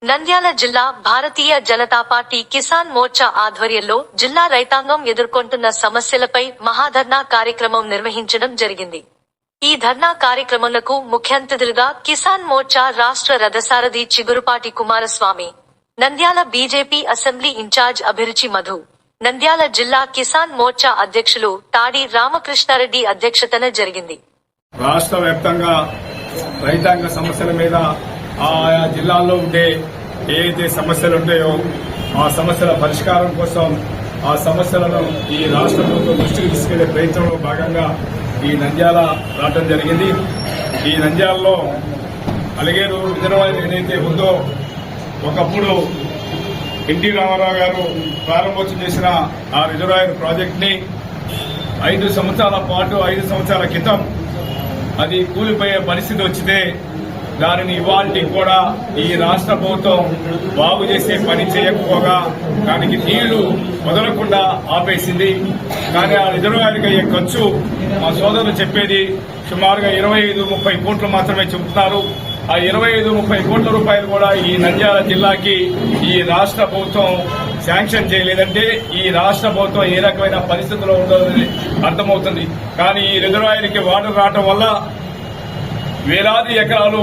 నంద్యాల జిల్లా భారతీయ జనతా పార్టీ కిసాన్ మోర్చా ఆధ్వర్యంలో జిల్లా రైతాంగం ఎదుర్కొంటున్న సమస్యలపై మహాధర్నా కార్యక్రమం నిర్వహించడం జరిగింది. ఈ ధర్నా కార్యక్రమంలో ముఖ్య అతిథులుగా కిసాన్ మోర్చా రాష్ట్ర రథసారథి Chigurupati Kumaraswamy, Nandyal BJP assembly incharge Abhiruchi Madhu, Nandyal జిల్లా కిసాన్ మోర్చా అధ్యక్షులు తాడి రామకృష్ణారెడ్డి అధ్యక్షతన జరిగింది. రాష్ట్ర వ్యాప్తంగా రైతాంగ సమస్యల మీద ఆయా జిల్లాల్లో ఉండే ఏదైతే సమస్యలు ఉంటాయో ఆ సమస్యల పరిష్కారం కోసం ఆ సమస్యలను ఈ రాష్ట్ర ప్రభుత్వం దృష్టికి తీసుకెళ్లే ప్రయత్నంలో భాగంగా ఈ నంద్యాల రావడం జరిగింది. ఈ నంద్యాలలో అలిగేరు రిజర్వాయర్ ఏదైతే ఉందో ఒకప్పుడు ఎన్టీ రామారావు గారు ప్రారంభోత్సవం చేసిన ఆ రిజర్వాయర్ ప్రాజెక్ట్ ని 5 సంవత్సరాల పాటు 5 సంవత్సరాల క్రితం అది కూలిపోయే పరిస్థితి వచ్చితే దానిని ఇవాల్టి కూడా ఈ రాష్ట్ర ప్రభుత్వం బాగు చేసే పని చేయకపోగా దానికి నీళ్లు వదలకుండా ఆపేసింది. కానీ ఆ రిజర్వాయర్కి అయ్యే ఖర్చు మా సోదరులు చెప్పేది సుమారుగా 25-30 కోట్లు మాత్రమే చెబుతున్నారు. ఆ 25-30 కోట్ల రూపాయలు కూడా ఈ నంద్యాల జిల్లాకి ఈ రాష్ట్ర ప్రభుత్వం శాంక్షన్ చేయలేదంటే ఈ రాష్ట్ర ప్రభుత్వం ఏ రకమైన పరిస్థితుల్లో ఉండాలని అర్థమవుతుంది. కానీ ఈ రిజర్వాయర్కి వాటర్ రావడం వల్ల వేలాది ఎకరాలు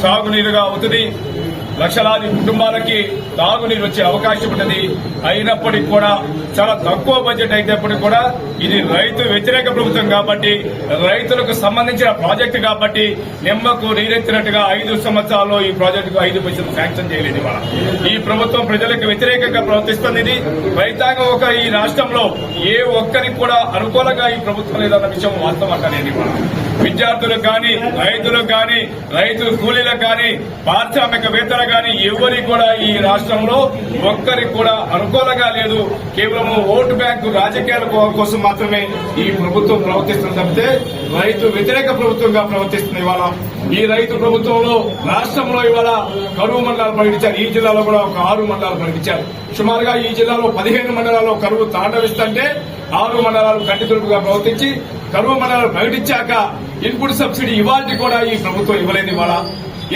సాగునీరుగా అవుతుంది, లక్షలాది కుటుంబాలకి తాగునీరు వచ్చే అవకాశం ఉన్నది. అయినప్పటికీ కూడా చాలా తక్కువ బడ్జెట్ అయినప్పటికీ కూడా ఇది రైతు వ్యతిరేక ప్రభుత్వం కాబట్టి, రైతులకు సంబంధించిన ప్రాజెక్టు కాబట్టి నిమ్మకు నీరెత్తినట్టుగా 5 సంవత్సరాల్లో ఈ ప్రాజెక్టుకు 5 పైసలు శాంక్షన్ చేయలేదు. ఇవాళ ఈ ప్రభుత్వం ప్రజలకు వ్యతిరేకంగా ప్రవర్తిస్తుంది. ఇది రైతాంగం ఒక ఈ రాష్ట్రంలో ఏ ఒక్కరికి కూడా అనుకూలంగా ఈ ప్రభుత్వం లేదన్న విషయం వాస్తవం అంటానేది. ఇవాళ విద్యార్థులకు కానీ, రైతులకు కానీ, రైతు కూలీలకు కానీ, పారిశ్రామికవేత్తలకు కానీ ఎవరికి కూడా ఈ రాష్ట్రంలో ఒక్కరికి కూడా అనుకూలంగా లేదు. కేవలం ఓటు బ్యాంకు రాజకీయాల కోసం మాత్రమే ఈ ప్రభుత్వం ప్రవర్తిస్తుంది తప్పితే రైతు వ్యతిరేక ప్రభుత్వంగా ప్రవర్తిస్తుంది. ఇవాళ ఈ రైతు ప్రభుత్వంలో రాష్ట్రంలో ఇవాళ కరువు మండలాలు ప్రకటించారు. ఈ జిల్లాలో కూడా ఒక 6 మండలాలు ప్రకటించారు. సుమారుగా ఈ జిల్లాలో 15 మండలాల్లో కరువు తాండవిస్తుంటే 6 మండలాలు కంటితురుపుగా ప్రవర్తించి కరువు మండలాలు ప్రకటించాక ఇన్పుట్ సబ్సిడీ ఇవాళ కూడా ఈ ప్రభుత్వం ఇవ్వలేదు. ఇవాళ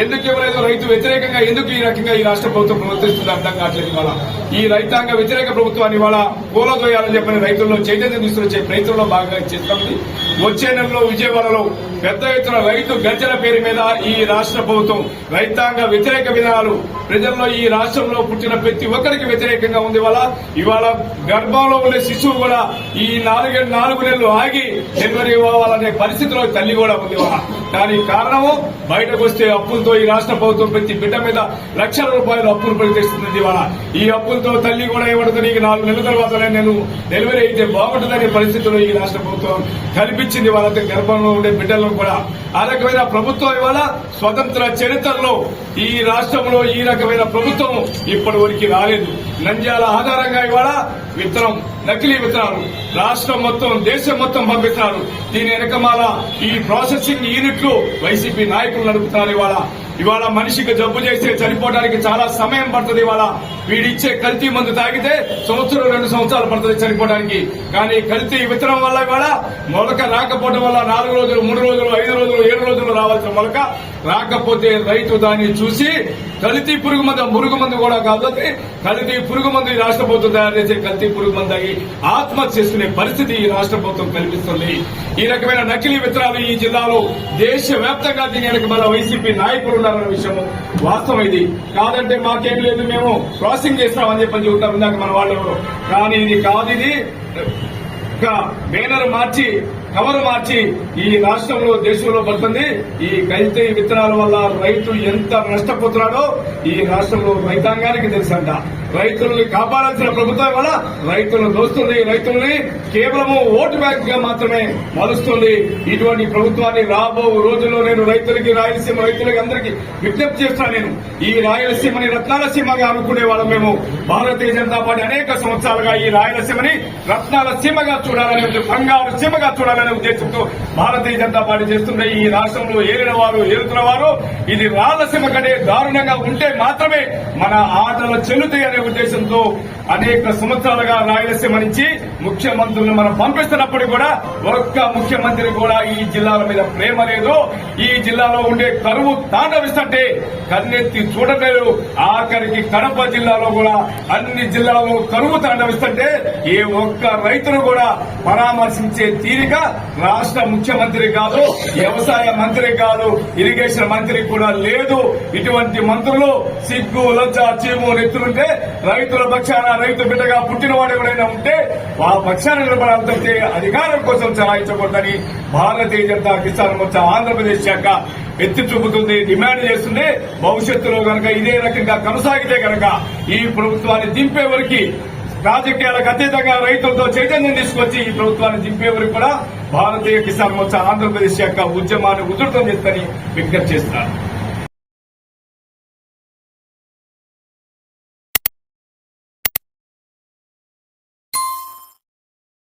ఎందుకు ఇవ్వలేదు? రైతు వ్యతిరేకంగా ఎందుకు ఈ రకంగా ఈ రాష్ట్ర ప్రభుత్వం ప్రవర్తిస్తుంది అర్థం కావట్లేదు. ఇవాళ ఈ రైతాంగ వ్యతిరేక ప్రభుత్వాన్ని ఇవాళ కూలదోయాలని చెప్పని రైతుల్లో చైతన్యం తీసుకొచ్చే ప్రయత్నంలో భాగంగా చేస్తుంది. వచ్చే నెలలో విజయవాడలో పెద్ద ఎత్తున రైతు గర్జన పేరు మీద ఈ రాష్ట్ర ప్రభుత్వం రైతాంగ వ్యతిరేక విధానాలు ప్రజల్లో ఈ రాష్ట్రంలో పుట్టిన ప్రతి ఒక్కరికి వ్యతిరేకంగా ఉంది. ఇవాళ గర్భంలో ఉండే శిశువు కూడా ఈ 4 నెలలు ఆగి డెలివరీ ఇవ్వాలనే పరిస్థితిలో తల్లి కూడా ఉంది. దానికి కారణము బయటకు వస్తే అప్పులతో ఈ రాష్ట్ర ప్రభుత్వం ప్రతి బిడ్డ మీద లక్షల రూపాయలు అప్పులు ప్రకటిస్తుంది. ఇవాళ ఈ అప్పులతో తల్లి కూడా ఏమంటుంది, 4 నెలల తర్వాతనే నేను డెలివరీ అయితే బాగుంటుందనే పరిస్థితుల్లో ఈ రాష్ట్ర ప్రభుత్వం కల్పించింది. వాళ్ళంతా గర్భంలో ఉండే బిడ్డలను కూడా ఆ రకమైన ప్రభుత్వం ఇవాళ స్వతంత్ర చరిత్రలో ఈ రాష్ట్రంలో ఈ రకమైన ప్రభుత్వం ఇప్పటి వరకు రాలేదు. నంద్యాల ఆధారంగా ఇవాళ విత్తనం, నకిలీ విత్తనాలు రాష్ట్రం మొత్తం, దేశం మొత్తం పంపిస్తున్నారు. దీని వెనకమాల ఈ ప్రాసెసింగ్ యూనిట్లు వైసీపీ నాయకులు నడుపుతున్నారు. ఇవాళ మనిషికి జబ్బు చేస్తే చనిపోవడానికి చాలా సమయం పడుతుంది. ఇవాళ వీడిచ్చే కల్తీ మందు తాగితే 1-2 సంవత్సరాలు పడుతుంది చనిపోవడానికి. కానీ కల్తీ విత్తనం వల్ల ఇవాళ మొలక రాకపోవడం వల్ల 4 రోజులు, 3 రోజులు, 5 రోజులు, 7 రోజులు రావాల్సిన మొలక రాకపోతే రైతు దాన్ని చూసి కల్తీ పురుగు మందు, మురుగు మందు కూడా కాదు, కల్తీ పురుగు మందు ఈ రాష్ట్ర ప్రభుత్వం తయారు చేసే కల్తీ పురుగు మందు అయి ఆత్మహత్య చేసుకునే పరిస్థితి ఈ రాష్ట్ర ప్రభుత్వం కల్పిస్తుంది. ఈ రకమైన నకిలీ విత్తనాలు ఈ జిల్లాలో దేశవ్యాప్తంగా దీని వెనక మన వైసీపీ నాయకులు ఉన్నారన్న విషయం వాస్తవం. ఇది కాదంటే మాకేం లేదు, మేము క్రాసింగ్ చేస్తామని చెప్పని చెబుతాం ఇందాక మన వాళ్ళు. కానీ ఇది కాదు, ఇది బ్యానర్ మార్చి, కవర్ మార్చి ఈ రాష్ట్రంలో, దేశంలో పడుతుంది. ఈ కల్తీ విత్తనాల వల్ల రైతు ఎంత నష్టపోతున్నాడో ఈ రాష్ట్రంలో రైతాంగానికి తెలుసంట. రైతుల్ని కాపాడాల్సిన ప్రభుత్వం వల్ల రైతులను దోస్తుంది, రైతుల్ని కేవలము ఓటు బ్యాంక్ గా మాత్రమే మలుస్తుంది. ఇటువంటి ప్రభుత్వాన్ని రాబో రోజుల్లో నేను రైతులకి, రాయలసీమ రైతులకి అందరికీ విజ్ఞప్తి చేస్తాను. నేను ఈ రాయలసీమని రత్నాల సీమగా అనుకునే వాళ్ళం మేము. భారతీయ జనతా పార్టీ అనేక సంవత్సరాలుగా ఈ రాయలసీమని రత్నాల సీమగా చూడాలని, బంగారు సీమగా చూడాలని చేయాలనే ఉద్దేశంతో భారతీయ జనతా పార్టీ చేస్తున్న ఈ రాష్ట్రంలో ఏలుతున్న వారు ఇది రాయలసీమ కంటే దారుణంగా ఉంటే మాత్రమే మన ఆటలు చెల్లుతాయి అనే ఉద్దేశంతో అనేక సంవత్సరాలుగా రాయలసీమ నుంచి ముఖ్యమంత్రులను మనం పంపిస్తున్నప్పుడు కూడా ఒక్క ముఖ్యమంత్రి కూడా ఈ జిల్లాల మీద ప్రేమ లేదు. ఈ జిల్లాలో ఉండే కరువు తాండవిస్తుంటే కన్నెత్తి చూడలేదు. ఆఖరికి కడప జిల్లాలో కూడా అన్ని జిల్లాల్లో కరువు తాండవిస్తుంటే ఏ ఒక్క రైతును కూడా పరామర్శించే తీరిక రాష్ట్ర ముఖ్యమంత్రి కాదు, వ్యవసాయ మంత్రి కాదు, ఇరిగేషన్ మంత్రి కూడా లేదు. ఇటువంటి మంత్రులు సిగ్గు లజ్జ చీము నెత్తులుంటే రైతుల పక్షాన రైతు బిడ్డగా పుట్టినవాడు ఎవరైనా ఉంటే ఆ పక్షాన నిలబడాలి తప్పితే అధికారం కోసం చలాయించకూడదని భారతీయ జనతా కిసాన్ మోర్చా ఆంధ్రప్రదేశ్ శాఖ ఎత్తి చూపుతుంది, డిమాండ్ చేస్తుంది. భవిష్యత్తులో గనక ఇదే రకంగా కొనసాగితే గనక ఈ ప్రభుత్వాన్ని దింపే వరకు రాజకీయాలకు అతీతంగా రైతులతో చైతన్యం తీసుకొచ్చి ఈ ప్రభుత్వాన్ని దింపే వరకు కూడా భారతీయ కిసాన్ మోర్చా ఆంధ్రప్రదేశ్ శాఖ ఉద్యమాన్ని ఉధృతం చేస్తుందని విజ్ఞప్తి చేస్తున్నారు.